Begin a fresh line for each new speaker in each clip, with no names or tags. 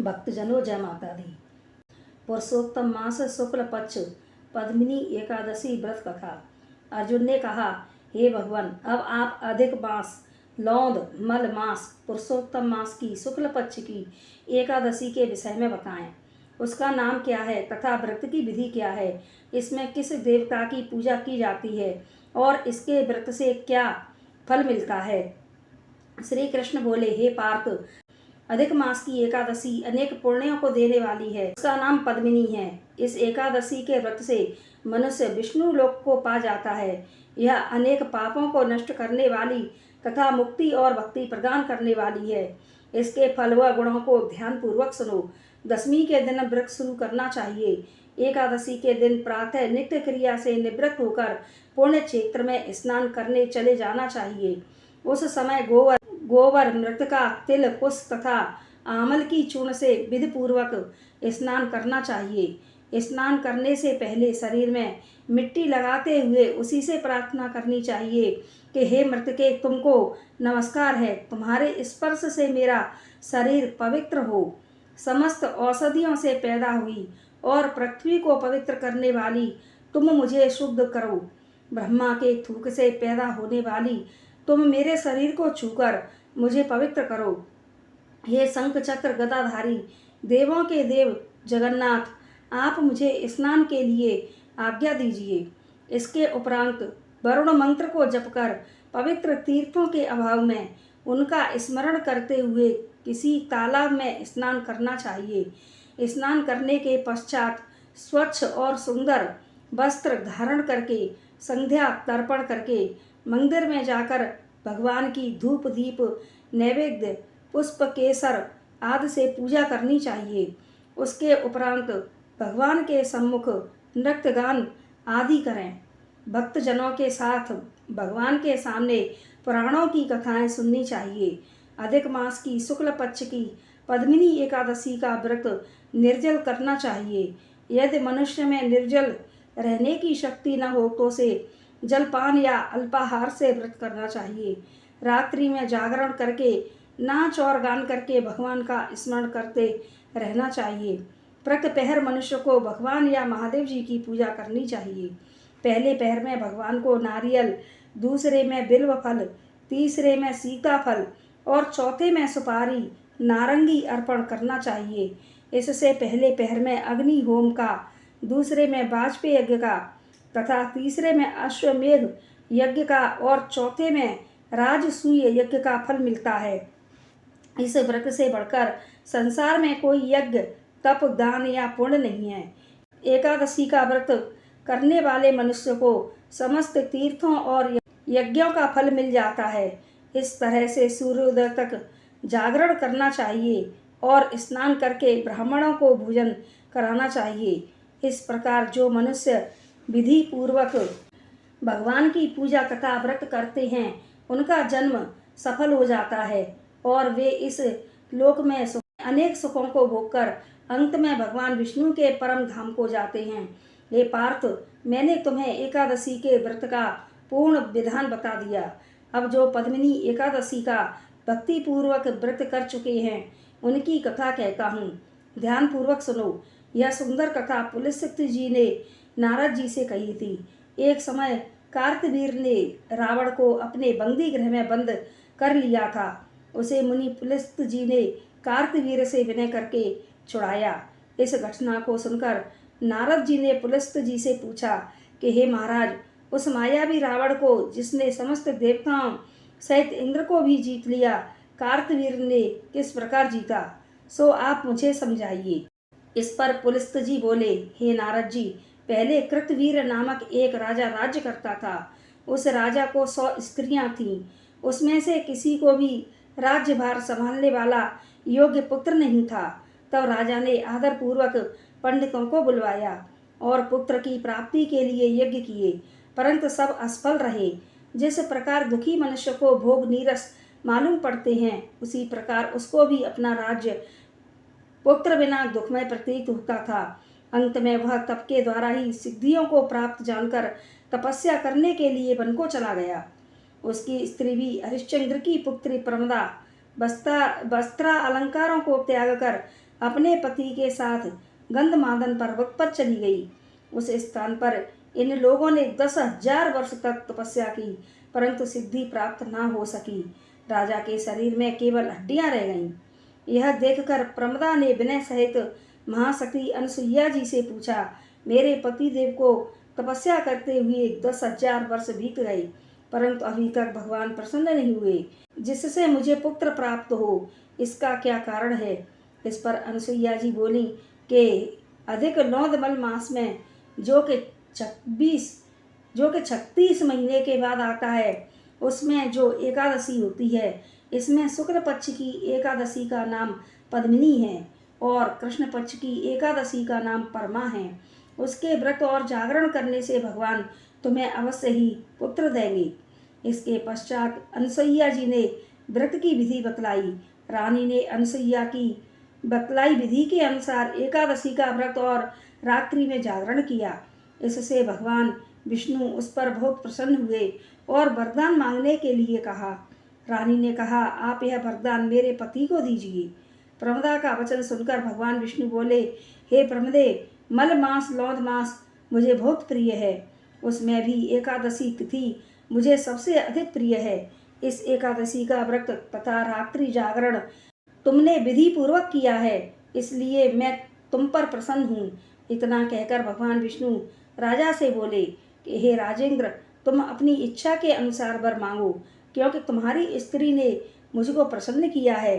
भक्तजनों जय माता दी। पुरुषोत्तम मास शुक्ल पक्ष पद्मिनी एकादशी व्रत कथा। अर्जुन ने कहा, हे भगवान, अब आप अधिक मास लौंद मल मास पुरुषोत्तम मास की शुक्ल पक्ष की एकादशी के विषय में बताएं। उसका नाम क्या है तथा व्रत की विधि क्या है, इसमें किस देवता की पूजा की जाती है और इसके व्रत से क्या फल मिलता है। श्री कृष्ण बोले, हे पार्थ, अधिक मास की एकादशी अनेक पुण्यों को देने वाली है। उसका नाम पद्मिनी है। इस एकादशी के व्रत से मनुष्य विष्णु लोक को पा जाता है। यह अनेक पापों को नष्ट करने वाली तथा मुक्ति और भक्ति प्रदान करने वाली है। इसके फल व गुणों को ध्यान पूर्वक सुनो। दशमी के दिन व्रत शुरू करना चाहिए। एकादशी के दिन प्रातः नित्य क्रिया से निवृत्त होकर पुण्य क्षेत्र में स्नान करने चले जाना चाहिए। उस समय गोबर मृत का तिल कुश तथा आमल की चूर्ण से विधि पूर्वक स्नान करना चाहिए। स्नान करने से पहले शरीर में मिट्टी लगाते हुए उसी से प्रार्थना करनी चाहिए कि हे मृतके, तुमको नमस्कार है, तुम्हारे स्पर्श से मेरा शरीर पवित्र हो। समस्त औषधियों से पैदा हुई और पृथ्वी को पवित्र करने वाली तुम मुझे शुद्ध करो। ब्रह्मा के थूक से पैदा होने वाली तुम मेरे शरीर को छूकर मुझे पवित्र करो। हे शंख चक्र गदाधारी देवों के देव जगन्नाथ, आप मुझे स्नान के लिए आज्ञा दीजिए। इसके उपरांत वरुण मंत्र को जपकर पवित्र तीर्थों के अभाव में उनका स्मरण करते हुए किसी तालाब में स्नान करना चाहिए। स्नान करने के पश्चात स्वच्छ और सुंदर वस्त्र धारण करके संध्या तर्पण करके मंदिर में जाकर भगवान की धूप दीप नैवेद्य पुष्प केसर आदि से पूजा करनी चाहिए। उसके उपरांत भगवान के सम्मुख नृत्य गान आदि करें। भक्तजनों के साथ भगवान के सामने पुराणों की कथाएं सुननी चाहिए। अधिक मास की शुक्ल पक्ष की पद्मिनी एकादशी का व्रत निर्जल करना चाहिए। यदि मनुष्य में निर्जल रहने की शक्ति न हो तो उसे जलपान या अल्पाहार से व्रत करना चाहिए। रात्रि में जागरण करके नाच और गान करके भगवान का स्मरण करते रहना चाहिए। प्रत्यपहर मनुष्य को भगवान या महादेव जी की पूजा करनी चाहिए। पहले पहर में भगवान को नारियल, दूसरे में बिल्व फल, तीसरे में सीताफल और चौथे में सुपारी नारंगी अर्पण करना चाहिए। इससे पहले पहर में अग्नि होम का, दूसरे में वाजपेय यज्ञ का तथा तीसरे में अश्वमेध यज्ञ का और चौथे में राजसूय यज्ञ का फल मिलता है। इस व्रत से बढ़कर संसार में कोई यज्ञ तप दान या पुण्य नहीं है। एकादशी का व्रत करने वाले मनुष्य को समस्त तीर्थों और यज्ञों का फल मिल जाता है। इस तरह से सूर्योदय तक जागरण करना चाहिए और स्नान करके ब्राह्मणों को भोजन कराना चाहिए। इस प्रकार जो मनुष्य विधि पूर्वक भगवान की पूजा तथा व्रत करते हैं उनका जन्म सफल हो जाता है और वे इस लोक में अनेक सुखों को भोगकर अंत में भगवान विष्णु के परम धाम को जाते हैं। हे पार्थ, मैंने तुम्हें एकादशी के व्रत का पूर्ण विधान बता दिया। अब जो पद्मिनी एकादशी का भक्ति पूर्वक व्रत कर चुके हैं उनकी कथा कहता हूँ, ध्यान पूर्वक सुनो। यह सुंदर कथा पुलस्त्य जी ने नारद जी से कही थी। एक समय कार्तवीर ने रावण को अपने बंदी गृह में बंद कर लिया था। उसे मुनि पुलस्त्य जी ने कार्तवीर से विनय करके छुड़ाया। इस घटना को सुनकर नारद जी ने पुलस्त्य जी से पूछा कि हे महाराज, उस मायावी रावण को जिसने समस्त देवताओं सहित इंद्र को भी जीत लिया, कार्तवीर ने किस प्रकार जीता, सो आप मुझे समझाइए। इस पर पुलस्त्य जी बोले, हे नारद जी, पहले कृतवीर नामक एक राजा राज्य करता था। उस राजा को 100 स्त्रियां थीं। उसमें से किसी को भी राज्यभार संभालने वाला योग्य पुत्र नहीं था। तब राजा ने आदर पूर्वक पंडितों को बुलवाया और पुत्र की प्राप्ति के लिए यज्ञ किए, परंतु सब असफल रहे। जिस प्रकार दुखी मनुष्य को भोग नीरस मालूम पड़ते हैं, उसी प्रकार उसको भी अपना राज्य पुत्र बिना दुखमय प्रतीत होता था। अंत में वह तप के द्वारा ही सिद्धियों को प्राप्त जानकर तपस्या करने के लिए वन को चला गया। उसकी स्त्री भी हरिश्चंद्र की पुत्री प्रमदा वस्त्र अलंकारों को त्याग कर अपने पति के साथ गंधमादन पर्वत पर चली गई। उस स्थान पर इन लोगों ने 10,000 वर्ष तक तपस्या की, परंतु सिद्धि प्राप्त न हो सकी। राजा के शरीर में केवल हड्डियां रह गईं। यह देखकर प्रमदा ने विनय सहित महाशक्ति अनसुईया जी से पूछा, मेरे पति देव को तपस्या करते हुए 10,000 वर्ष बीत गए, परंतु अभी तक भगवान प्रसन्न नहीं हुए, जिससे मुझे पुत्र प्राप्त हो, इसका क्या कारण है? इस पर अनसुईया जी बोली कि अधिक लौंदमल मास में जो कि 36 महीने के बाद आता है, उसमें जो एकादशी होती है, इसमें शुक्ल पक्ष की एकादशी का नाम पद्मिनी है और कृष्ण पक्ष की एकादशी का नाम परमा है। उसके व्रत और जागरण करने से भगवान तुम्हें अवश्य ही पुत्र देंगे। इसके पश्चात अनसुईया जी ने व्रत की विधि बतलाई। रानी ने अनसुईया की बतलाई विधि के अनुसार एकादशी का व्रत और रात्रि में जागरण किया। इससे भगवान विष्णु उस पर बहुत प्रसन्न हुए और वरदान मांगने के लिए कहा। रानी ने कहा, आप यह वरदान मेरे पति को दीजिए। प्रमदा का वचन सुनकर भगवान विष्णु बोले, हे प्रमदे, मल मास लौंद मास मुझे बहुत प्रिय है, उसमें भी एकादशी तिथि मुझे सबसे अधिक प्रिय है। इस एकादशी का व्रत तथा रात्रि जागरण तुमने विधि पूर्वक किया है, इसलिए मैं तुम पर प्रसन्न हूँ। इतना कहकर भगवान विष्णु राजा से बोले कि हे राजेंद्र, तुम अपनी इच्छा के अनुसार वर मांगो, क्योंकि तुम्हारी स्त्री ने मुझको प्रसन्न किया है।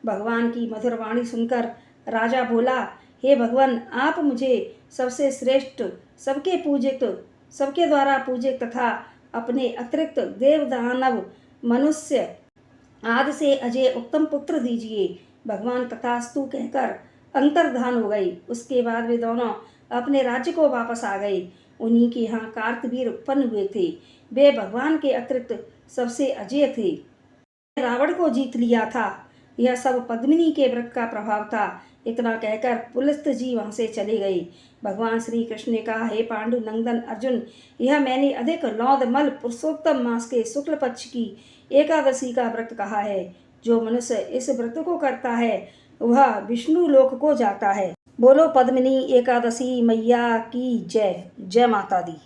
भगवान की मधुर वाणी सुनकर राजा बोला, हे भगवान, आप मुझे सबसे श्रेष्ठ, सबके पूजित, सबके द्वारा पूजित तथा अपने अतिरिक्त देव दानव मनुष्य आदि से अजय उत्तम पुत्र दीजिए। भगवान तथास्तु कहकर अंतर्धान हो गए। उसके बाद वे दोनों अपने राज्य को वापस आ गए। उन्हीं के यहाँ कार्तवीर उत्पन्न हुए थे। वे भगवान के अतिरिक्त सबसे अजय थे। रावण को जीत लिया था। यह सब पद्मिनी के व्रत का प्रभाव था। इतना कहकर पुलस्त जी वहाँ से चले गए। भगवान श्री कृष्ण ने कहा, हे पांडु नंदन अर्जुन, यह मैंने अधिक लौंदमल पुरुषोत्तम मास के शुक्ल पक्ष की एकादशी का व्रत कहा है। जो मनुष्य इस व्रत को करता है वह विष्णु लोक को जाता है। बोलो पद्मिनी एकादशी मैया की जय। जय माता दी।